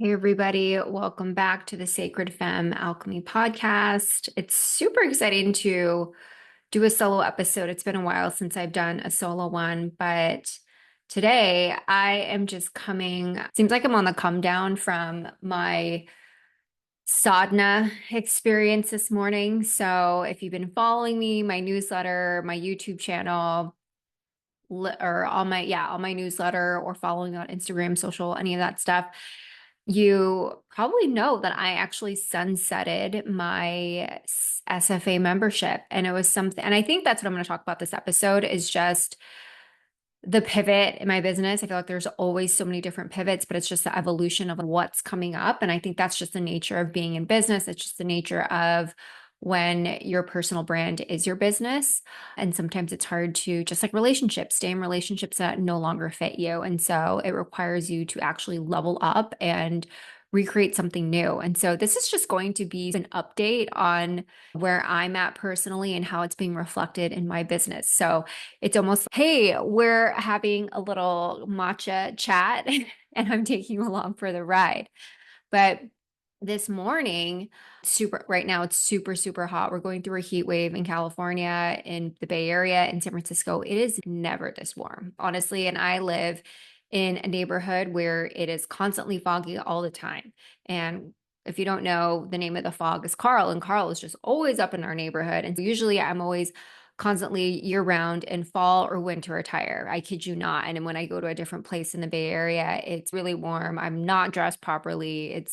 Hey, everybody. Welcome back to the Sacred Femme Alchemy podcast. It's super exciting to do a solo episode. It's been a while since I've done a solo one, but today I am just seems like I'm on the come down from my Sadhana experience this morning. So if you've been following me, my newsletter, my YouTube channel, or all my newsletter or following on Instagram, social, any of that stuff, you probably know that I actually sunsetted my SFA membership. And it was something, and I think that's what I'm going to talk about this episode is just the pivot in my business. I feel like there's always so many different pivots, but it's just the evolution of what's coming up. And I think that's just the nature of being in business. It's just the nature of when your personal brand is your business. And sometimes it's hard to, just like relationships, stay in relationships that no longer fit you. And so it requires you to actually level up and recreate something new. And so this is just going to be an update on where I'm at personally and how it's being reflected in my business. So it's almost, hey, we're having a little matcha chat and I'm taking you along for the ride. But this morning, right now it's super, super hot. We're going through a heat wave in California, in the Bay Area, in San Francisco. It is never this warm, honestly. And I live in a neighborhood where it is constantly foggy all the time. And if you don't know, the name of the fog is Carl, and Carl is just always up in our neighborhood. And so usually I'm always constantly year round in fall or winter attire. I kid you not. And when I go to a different place in the Bay Area, it's really warm. I'm not dressed properly.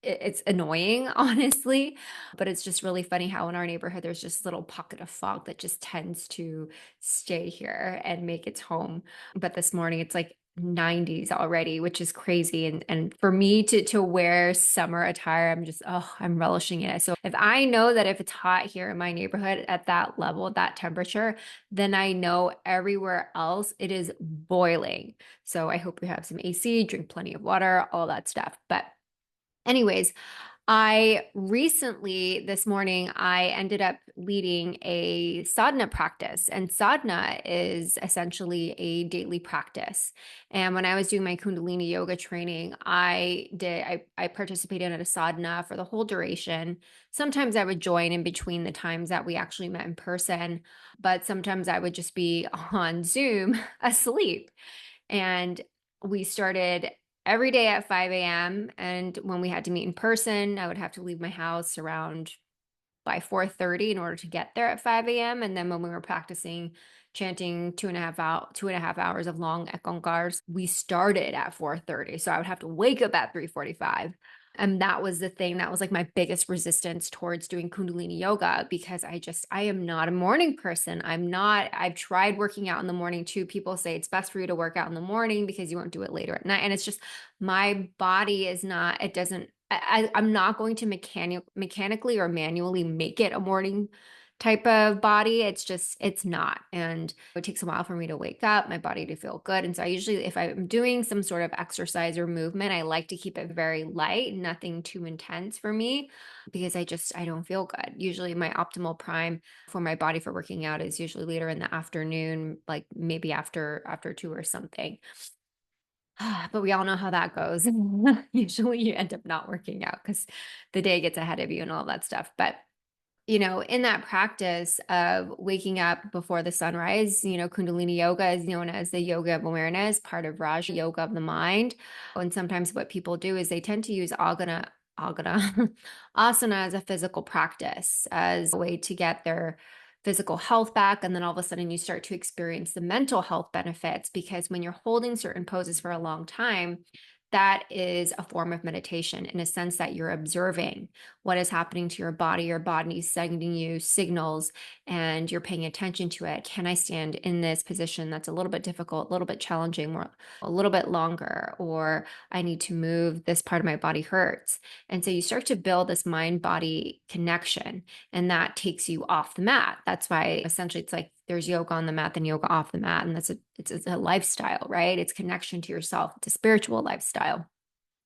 It's annoying, honestly, but it's just really funny how in our neighborhood there's just a little pocket of fog that just tends to stay here and make its home. But this morning it's like 90s already, which is crazy. And for me to wear summer attire, I'm relishing in it. So if I know that if it's hot here in my neighborhood at that level, that temperature, then I know everywhere else it is boiling. So I hope you have some AC, drink plenty of water, all that stuff. But anyways, this morning, I ended up leading a sadhana practice, and sadhana is essentially a daily practice. And when I was doing my Kundalini Yoga training, I participated in a sadhana for the whole duration. Sometimes I would join in between the times that we actually met in person, but sometimes I would just be on Zoom asleep. And we started every day at 5 a.m. And when we had to meet in person, I would have to leave my house around by 4:30 in order to get there at 5 a.m. And then when we were practicing chanting 2.5 hours of long ekongars, we started at 4:30. So I would have to wake up at 3:45. And that was the thing that was like my biggest resistance towards doing Kundalini yoga because I am not a morning person. I've tried working out in the morning too. People say it's best for you to work out in the morning because you won't do it later at night. And it's just my body is not, it doesn't, I'm not going to mechanically or manually make it a morning type of body. It's not. And it takes a while for me to wake up, my body to feel good. And so I usually, if I'm doing some sort of exercise or movement, I like to keep it very light, nothing too intense for me, because I don't feel good. Usually my optimal prime for my body for working out is usually later in the afternoon, like maybe after two or something. But we all know how that goes. Usually you end up not working out because the day gets ahead of you and all that stuff. But in that practice of waking up before the sunrise, Kundalini yoga is known as the yoga of awareness, part of Raja yoga of the mind. And sometimes what people do is they tend to use agana, asana as a physical practice, as a way to get their physical health back. And then all of a sudden you start to experience the mental health benefits because when you're holding certain poses for a long time, that is a form of meditation in a sense that you're observing what is happening to your body. Your body is sending you signals and you're paying attention to it. Can I stand in this position that's a little bit difficult, a little bit challenging, more a little bit longer, or I need to move, this part of my body hurts. And so you start to build this mind body connection, and that takes you off the mat. That's why essentially it's like there's yoga on the mat, then yoga off the mat. And it's a lifestyle, right? It's connection to yourself. It's a spiritual lifestyle.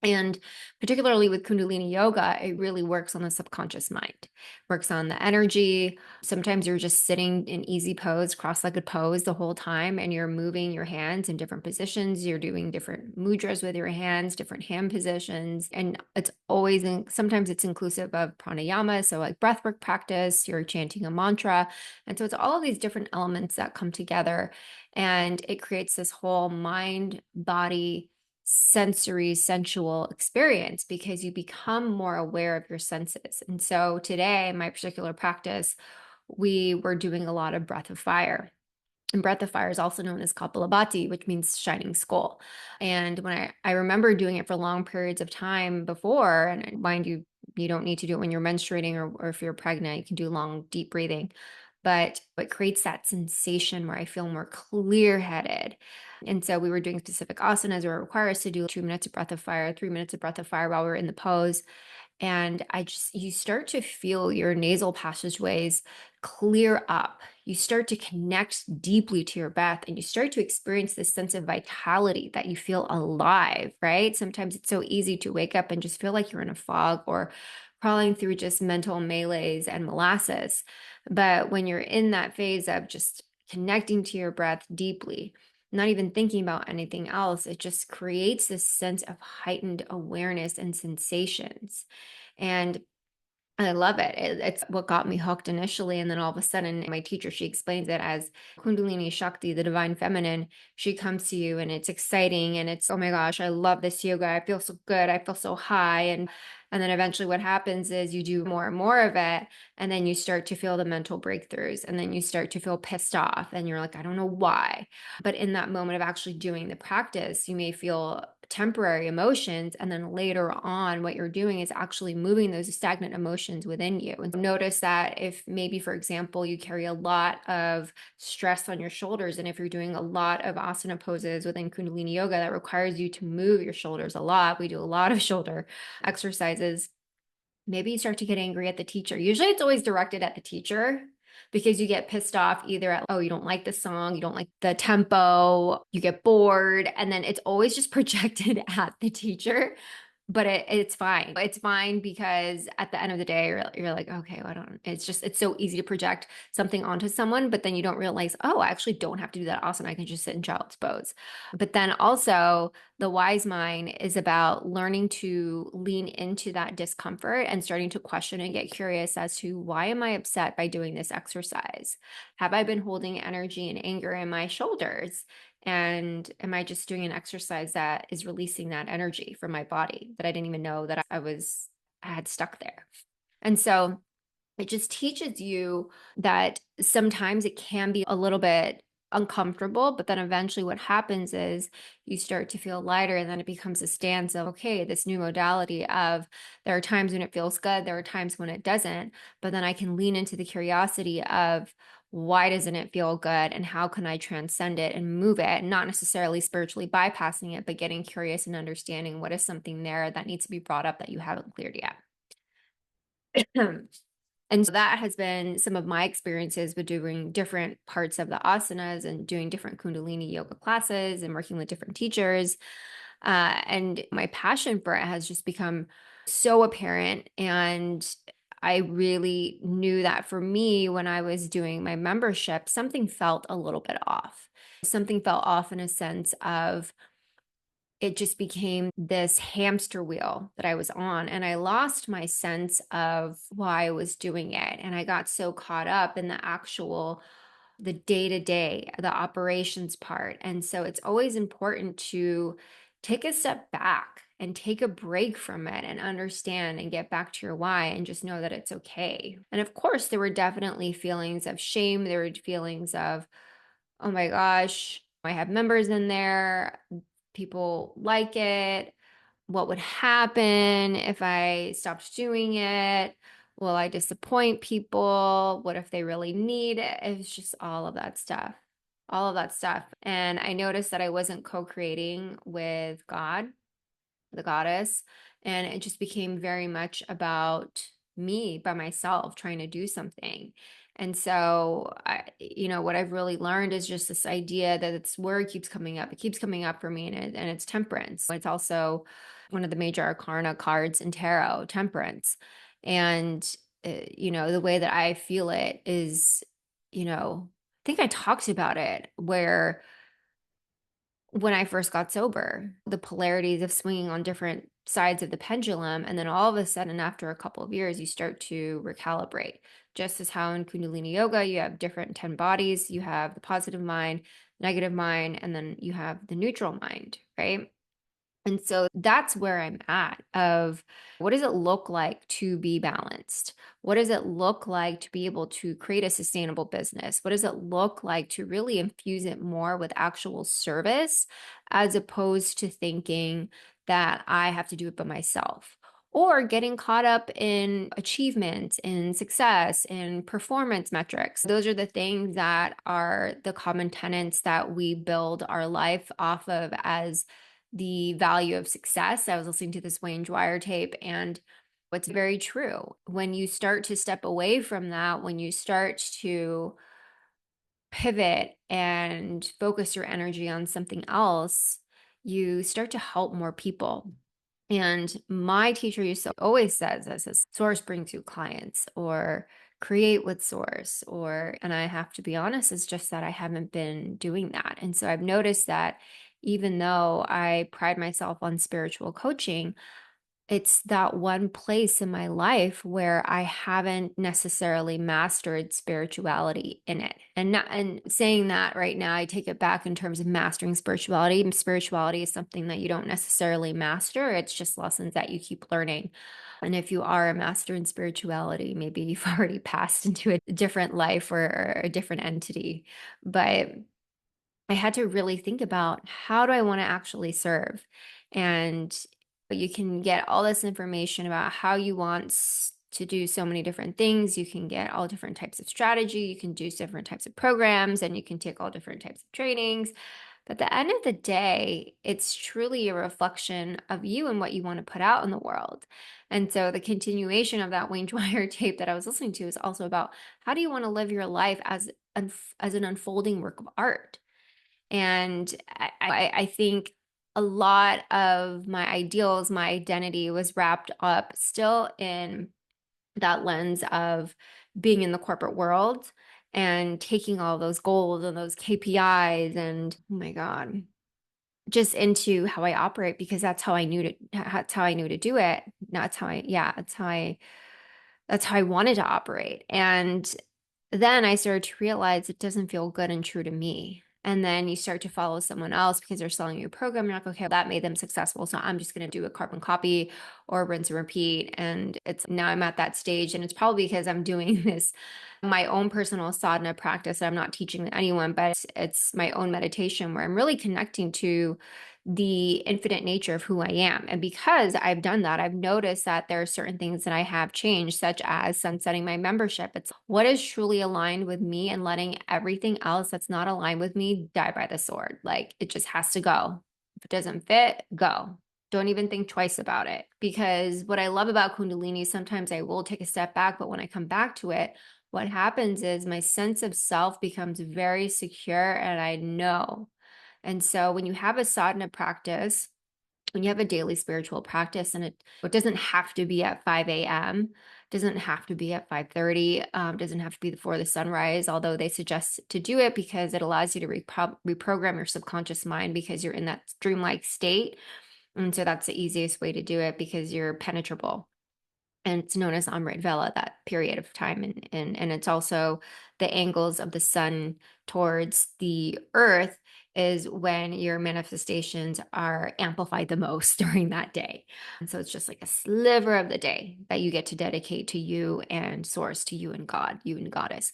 And particularly with Kundalini Yoga, it really works on the subconscious mind, works on the energy. Sometimes you're just sitting in easy pose, cross-legged pose the whole time, and you're moving your hands in different positions. You're doing different mudras with your hands, different hand positions. And it's always, sometimes it's inclusive of pranayama. So like breathwork practice, you're chanting a mantra. And so it's all of these different elements that come together, and it creates this whole mind, body, sensory, sensual experience because you become more aware of your senses. And so today, my particular practice, we were doing a lot of breath of fire. And breath of fire is also known as Kapalabhati, which means shining skull. And when I remember doing it for long periods of time before, and mind you, you don't need to do it when you're menstruating or if you're pregnant, you can do long, deep breathing. But it creates that sensation where I feel more clear headed. And so we were doing specific asanas where it requires us to do 2 minutes of breath of fire, 3 minutes of breath of fire while we're in the pose. And you start to feel your nasal passageways clear up. You start to connect deeply to your breath and you start to experience this sense of vitality that you feel alive, right? Sometimes it's so easy to wake up and just feel like you're in a fog or crawling through just mental melees and molasses. But when you're in that phase of just connecting to your breath deeply, not even thinking about anything else, it just creates this sense of heightened awareness and sensations. And I love it. It's what got me hooked initially. And then all of a sudden, my teacher, she explains it as Kundalini Shakti, the divine feminine. She comes to you and it's exciting and it's, oh my gosh, I love this yoga. I feel so good. I feel so high. And then eventually what happens is you do more and more of it. And then you start to feel the mental breakthroughs. And then you start to feel pissed off. And you're like, I don't know why. But in that moment of actually doing the practice, you may feel temporary emotions. And then later on, what you're doing is actually moving those stagnant emotions within you. And notice that if maybe, for example, you carry a lot of stress on your shoulders, and if you're doing a lot of asana poses within Kundalini Yoga that requires you to move your shoulders a lot, we do a lot of shoulder exercises. Maybe you start to get angry at the teacher. Usually it's always directed at the teacher because you get pissed off either at, oh, you don't like the song, you don't like the tempo, you get bored, and then it's always just projected at the teacher. But it's fine. It's fine because at the end of the day, you're like, okay, well, I don't, it's so easy to project something onto someone, but then you don't realize, oh, I actually don't have to do that asana. I can just sit in child's pose. But then also, the wise mind is about learning to lean into that discomfort and starting to question and get curious as to why am I upset by doing this exercise? Have I been holding energy and anger in my shoulders? And am I just doing an exercise that is releasing that energy from my body that I didn't even know that I had stuck there? And so it just teaches you that sometimes it can be a little bit uncomfortable, but then eventually what happens is you start to feel lighter, and then it becomes a stance of, okay, this new modality of there are times when it feels good, there are times when it doesn't, but then I can lean into the curiosity of why doesn't it feel good and how can I transcend it and move it, not necessarily spiritually bypassing it, but getting curious and understanding what is something there that needs to be brought up that you haven't cleared yet. And so that has been some of my experiences with doing different parts of the asanas and doing different Kundalini yoga classes and working with different teachers. And my passion for it has just become so apparent. And I really knew that for me, when I was doing my membership, something felt a little bit off. Something felt off in a sense of, it just became this hamster wheel that I was on. And I lost my sense of why I was doing it. And I got so caught up in the day to day, the operations part. And so it's always important to take a step back and take a break from it and understand and get back to your why and just know that it's okay. And of course, there were definitely feelings of shame. There were feelings of, oh my gosh, I have members in there. People like it. What would happen if I stopped doing it? Will I disappoint people? What if they really need it? It's just all of that stuff. All of that stuff. And I noticed that I wasn't co-creating with God, the goddess, and it just became very much about me by myself trying to do something. And so what I've really learned is just this idea that this word keeps coming up. It keeps coming up for me, and it's temperance. It's also one of the major arcana cards in tarot, Temperance. And, the way that I feel it is, I think I talked about it where when I first got sober, the polarities of swinging on different sides of the pendulum. And then all of a sudden, after a couple of years, you start to recalibrate. Just as how in Kundalini Yoga, you have different 10 bodies, you have the positive mind, negative mind, and then you have the neutral mind, right? And so that's where I'm at of what does it look like to be balanced? What does it look like to be able to create a sustainable business? What does it look like to really infuse it more with actual service as opposed to thinking that I have to do it by myself? Or getting caught up in achievement, in success, in performance metrics. Those are the things that are the common tenets that we build our life off of as the value of success. I was listening to this Wayne Dwyer tape, and what's very true. When you start to step away from that, when you start to pivot and focus your energy on something else, you start to help more people. And my teacher used to always says this: source brings you clients, or create with source, and I have to be honest, it's just that I haven't been doing that. And so I've noticed that even though I pride myself on spiritual coaching, it's that one place in my life where I haven't necessarily mastered spirituality in it. And saying that right now, I take it back in terms of mastering spirituality. Spirituality is something that you don't necessarily master. It's just lessons that you keep learning. And if you are a master in spirituality, maybe you've already passed into a different life or a different entity. But I had to really think about, how do I want to actually serve? And you can get all this information about how you want to do so many different things. You can get all different types of strategy. You can do different types of programs, and you can take all different types of trainings. But at the end of the day, it's truly a reflection of you and what you want to put out in the world. And so the continuation of that Wayne Dwyer tape that I was listening to is also about, how do you want to live your life as an unfolding work of art? And I think a lot of my ideals, my identity was wrapped up still in that lens of being in the corporate world and taking all those goals and those KPIs and, oh my God, just into how I operate, because that's how I knew to do it. That's how that's how I wanted to operate. And then I started to realize it doesn't feel good and true to me. And then you start to follow someone else because they're selling you a program. You're like, okay, that made them successful, so I'm just going to do a carbon copy or rinse and repeat. And it's now I'm at that stage. And it's probably because I'm doing this, my own personal sadhana practice. I'm not teaching anyone, but it's my own meditation where I'm really connecting to the infinite nature of who I am. And because I've done that, I've noticed that there are certain things that I have changed, such as sunsetting my membership. It's what is truly aligned with me and letting everything else that's not aligned with me die by the sword. Like, it just has to go. If it doesn't fit, go. Don't even think twice about it. Because what I love about Kundalini, sometimes I will take a step back, but when I come back to it, what happens is my sense of self becomes very secure, and I know. And so when you have a sadhana practice, when you have a daily spiritual practice, and it doesn't have to be at 5 a.m., doesn't have to be at 5:30, doesn't have to be before the sunrise, although they suggest to do it because it allows you to reprogram your subconscious mind, because you're in that dreamlike state. And so that's the easiest way to do it, because you're penetrable. And it's known as Amrit Vela, that period of time. And it's also the angles of the sun towards the earth is when your manifestations are amplified the most during that day. And so it's just like a sliver of the day that you get to dedicate to you and source, to you and God, you and Goddess.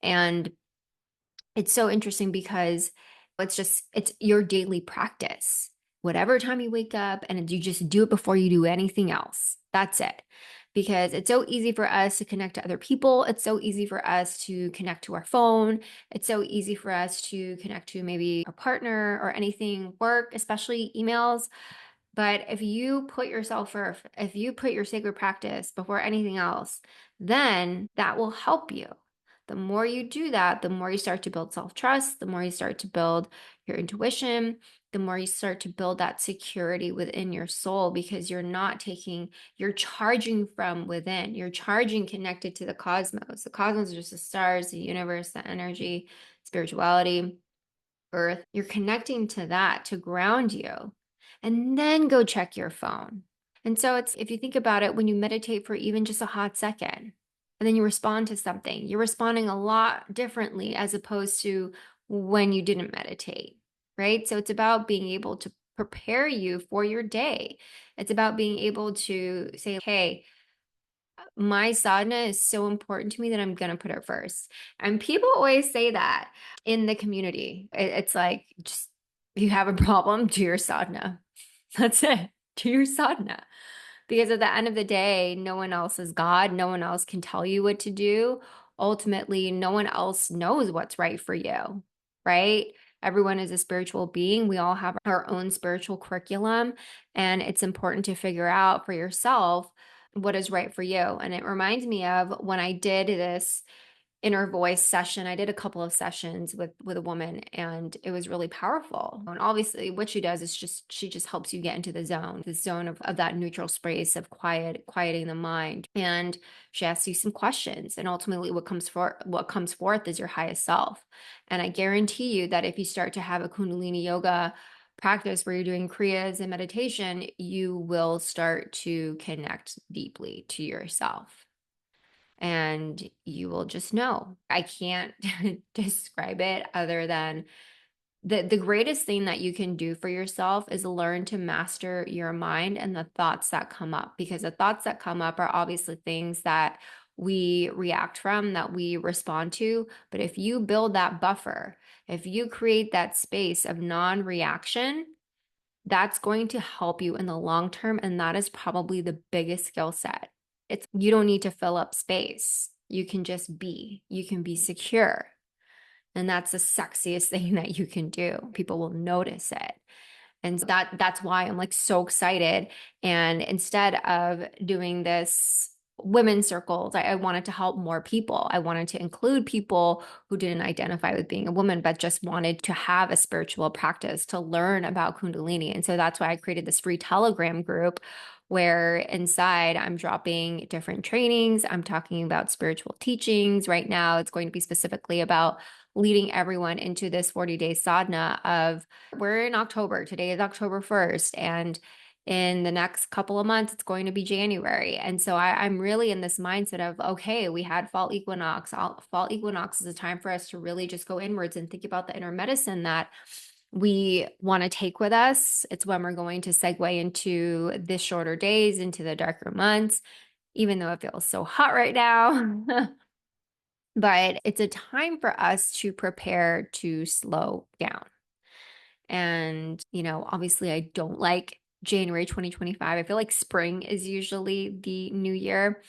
And it's so interesting because it's your daily practice. Whatever time you wake up, and you just do it before you do anything else. That's it. Because it's so easy for us to connect to other people. It's so easy for us to connect to our phone. It's so easy for us to connect to maybe our partner or anything, work, especially emails. But if you put yourself first, if you put your sacred practice before anything else, then that will help you. The more you do that, the more you start to build self-trust, the more you start to build your intuition, the more you start to build that security within your soul, because you're charging from within. You're charging connected to the cosmos. The cosmos are just the stars, the universe, the energy, spirituality, earth. You're connecting to that to ground you. And then go check your phone. And so it's, if you think about it, when you meditate for even just a hot second, and then you respond to something, you're responding a lot differently as opposed to when you didn't meditate, right? So it's about being able to prepare you for your day. It's about being able to say, hey, my sadhana is so important to me that I'm going to put it first. And people always say that in the community. It's like, just, you have a problem, do your sadhana. That's it. Do your sadhana. Because at the end of the day, no one else is God. No one else can tell you what to do. Ultimately, no one else knows what's right for you, right? Everyone is a spiritual being. We all have our own spiritual curriculum, and it's important to figure out for yourself what is right for you. And it reminds me of when I did this inner voice session. I did a couple of sessions with a woman, and it was really powerful. And obviously what she does is she just helps you get into the zone of that neutral space of quieting the mind. And she asks you some questions, and ultimately what comes forth is your highest self. And I guarantee you that if you start to have a Kundalini yoga practice where you're doing kriyas and meditation, you will start to connect deeply to yourself, and you will just know. I can't describe it other than the greatest thing that you can do for yourself is learn to master your mind and the thoughts that come up, because the thoughts that come up are obviously things that we react from, that we respond to. But if you build that buffer, if you create that space of non-reaction, that's going to help you in the long term. And that is probably the biggest skill set. You don't need to fill up space. You can just be. You can be secure. And that's the sexiest thing that you can do. People will notice it. And that's why I'm like so excited. And instead of doing this women's circles, I wanted to help more people. I wanted to include people who didn't identify with being a woman, but just wanted to have a spiritual practice to learn about Kundalini. And so that's why I created this free Telegram group where inside I'm dropping different trainings. I'm talking about spiritual teachings. Right now, it's going to be specifically about leading everyone into this 40-day sadhana of, we're in October. Today is October 1st. And in the next couple of months, it's going to be January. And so I'm really in this mindset of, okay, we had fall equinox. Fall equinox is a time for us to really just go inwards and think about the inner medicine that we want to take with us. It's when we're going to segue into the shorter days, into the darker months, even though it feels so hot right now. But it's a time for us to prepare to slow down. And, obviously I don't like January 2025. I feel like spring is usually the new year,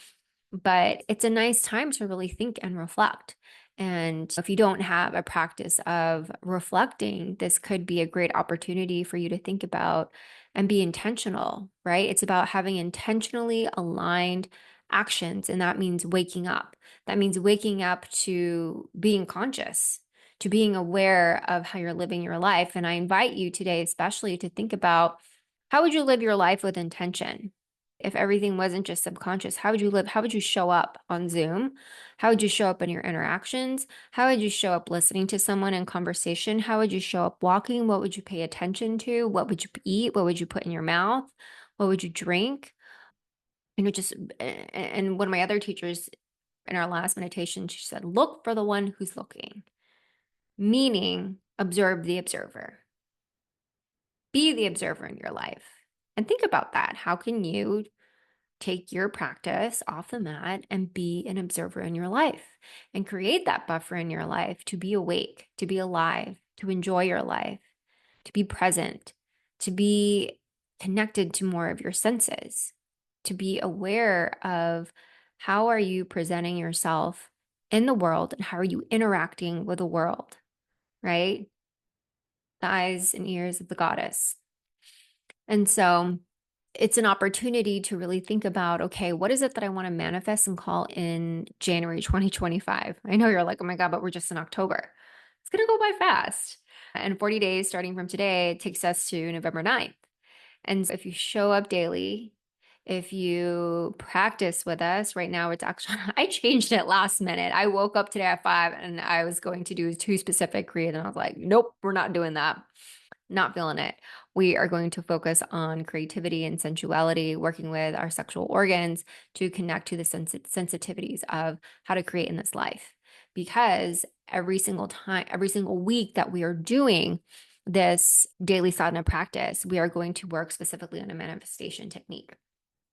but it's a nice time to really think and reflect. And if you don't have a practice of reflecting, this could be a great opportunity for you to think about and be intentional, right? It's about having intentionally aligned actions. And that means waking up. That means waking up to being conscious, to being aware of how you're living your life. And I invite you today, especially, to think about, how would you live your life with intention? If everything wasn't just subconscious, how would you live? How would you show up on Zoom? How would you show up in your interactions? How would you show up listening to someone in conversation? How would you show up walking? What would you pay attention to? What would you eat? What would you put in your mouth? What would you drink? And one of my other teachers in our last meditation, she said, look for the one who's looking, meaning observe the observer. Be the observer in your life. And think about that. How can you take your practice off the mat and be an observer in your life and create that buffer in your life to be awake, to be alive, to enjoy your life, to be present, to be connected to more of your senses, to be aware of how are you presenting yourself in the world and how are you interacting with the world, right? The eyes and ears of the goddess. And so it's an opportunity to really think about, okay, what is it that I want to manifest and call in January 2025? I know you're like, oh my God, but we're just in October. It's going to go by fast. And 40 days starting from today takes us to November 9th. And if you show up daily, if you practice with us, right now it's actually, I changed it last minute. I woke up today at 5 and I was going to do 2 specific Kriyas, and I was like, nope, we're not doing that. Not feeling it. We are going to focus on creativity and sensuality, working with our sexual organs to connect to the sensitivities of how to create in this life. Because every single time, every single week that we are doing this daily sadhana practice, we are going to work specifically on a manifestation technique.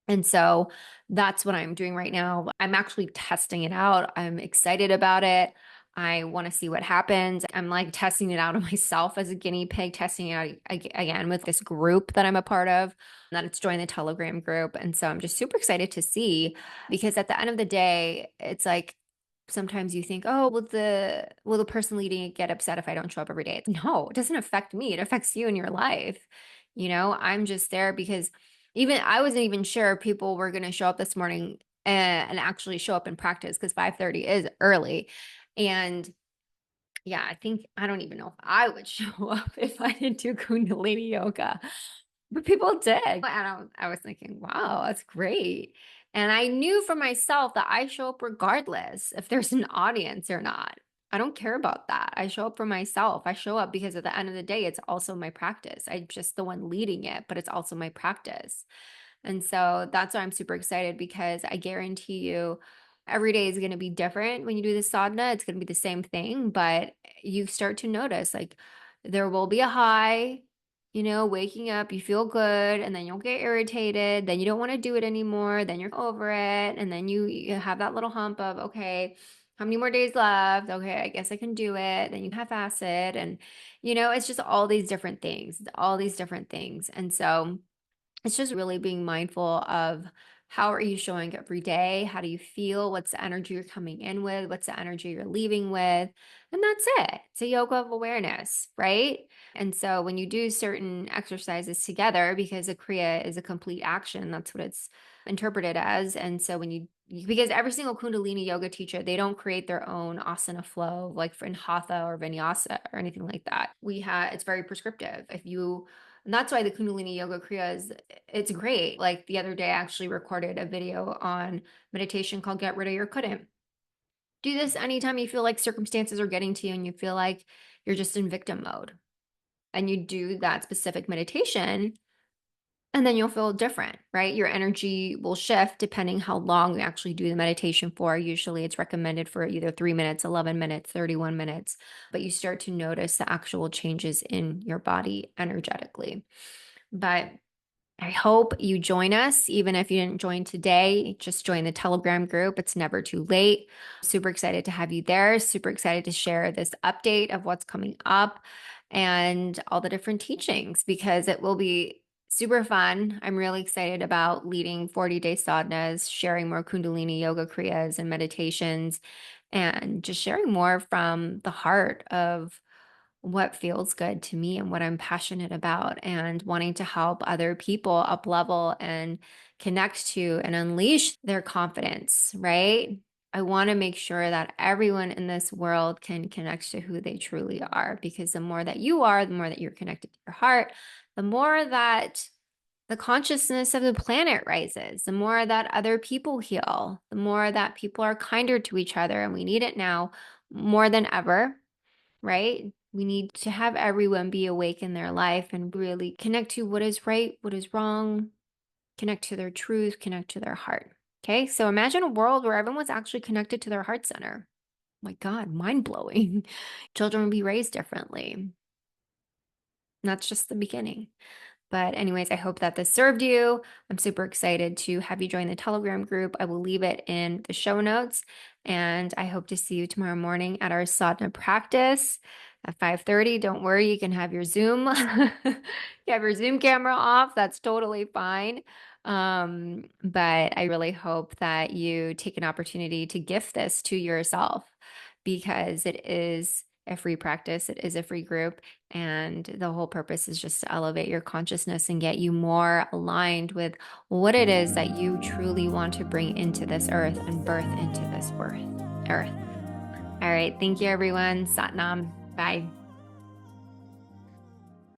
And so that's what I'm doing right now. I'm actually testing it out. I'm excited about it. I want to see what happens. I'm like testing it out on myself as a guinea pig, testing it out again with this group that I'm a part of, that it's joined the Telegram group. And so I'm just super excited to see, because at the end of the day, it's like sometimes you think, oh, will the person leading it get upset if I don't show up every day? No, it doesn't affect me. It affects you in your life. I'm just there because even I wasn't even sure people were going to show up this morning and actually show up in practice, because 5:30 is early. And yeah, I don't even know if I would show up if I didn't do Kundalini yoga, but people did. And I was thinking, wow, that's great. And I knew for myself that I show up regardless if there's an audience or not. I don't care about that. I show up for myself. I show up because at the end of the day, it's also my practice. I'm just the one leading it, but it's also my practice. And so that's why I'm super excited, because I guarantee you every day is going to be different. When you do the sadhana, it's going to be the same thing, but you start to notice like there will be a high, waking up, you feel good, and then you'll get irritated. Then you don't want to do it anymore. Then you're over it. And then you have that little hump of, okay, how many more days left? Okay, I guess I can do it. Then you have acid. And, it's just all these different things, all these different things. And so it's just really being mindful of how are you showing every day? How do you feel? What's the energy you're coming in with? What's the energy you're leaving with? And that's it. It's a yoga of awareness, right? And so when you do certain exercises together, because a Kriya is a complete action, that's what it's interpreted as. And so because every single Kundalini yoga teacher, they don't create their own asana flow, like for in Hatha or Vinyasa or anything like that. It's very prescriptive. And that's why the Kundalini Yoga Kriya it's great. Like the other day, I actually recorded a video on meditation called Get Rid of Your Couldn't. Do this anytime you feel like circumstances are getting to you and you feel like you're just in victim mode. And you do that specific meditation, and then you'll feel different, right? Your energy will shift depending how long you actually do the meditation for. Usually it's recommended for either 3 minutes, 11 minutes, 31 minutes, but you start to notice the actual changes in your body energetically. But I hope you join us. Even if you didn't join today, just join the Telegram group. It's never too late. Super excited to have you there. Super excited to share this update of what's coming up and all the different teachings, because it will be super fun. I'm really excited about leading 40-day sadhanas, sharing more Kundalini yoga kriyas and meditations, and just sharing more from the heart of what feels good to me and what I'm passionate about, and wanting to help other people up level and connect to and unleash their confidence, right? I want to make sure that everyone in this world can connect to who they truly are, because the more that you are, the more that you're connected to your heart, the more that the consciousness of the planet rises, the more that other people heal, the more that people are kinder to each other. And we need it now more than ever, right? We need to have everyone be awake in their life and really connect to what is right, what is wrong, connect to their truth, connect to their heart. Okay, so imagine a world where everyone was actually connected to their heart center. My God, mind blowing. Children would be raised differently. And that's just the beginning. But anyways, I hope that this served you. I'm super excited to have you join the Telegram group. I will leave it in the show notes. And I hope to see you tomorrow morning at our sadhana practice at 5:30. Don't worry, you can have your Zoom. You have your Zoom camera off. That's totally fine. But I really hope that you take an opportunity to gift this to yourself, because it is a free practice. It is a free group. And the whole purpose is just to elevate your consciousness and get you more aligned with what it is that you truly want to bring into this earth and birth into this earth. All right. Thank you, everyone. Satnam. Bye.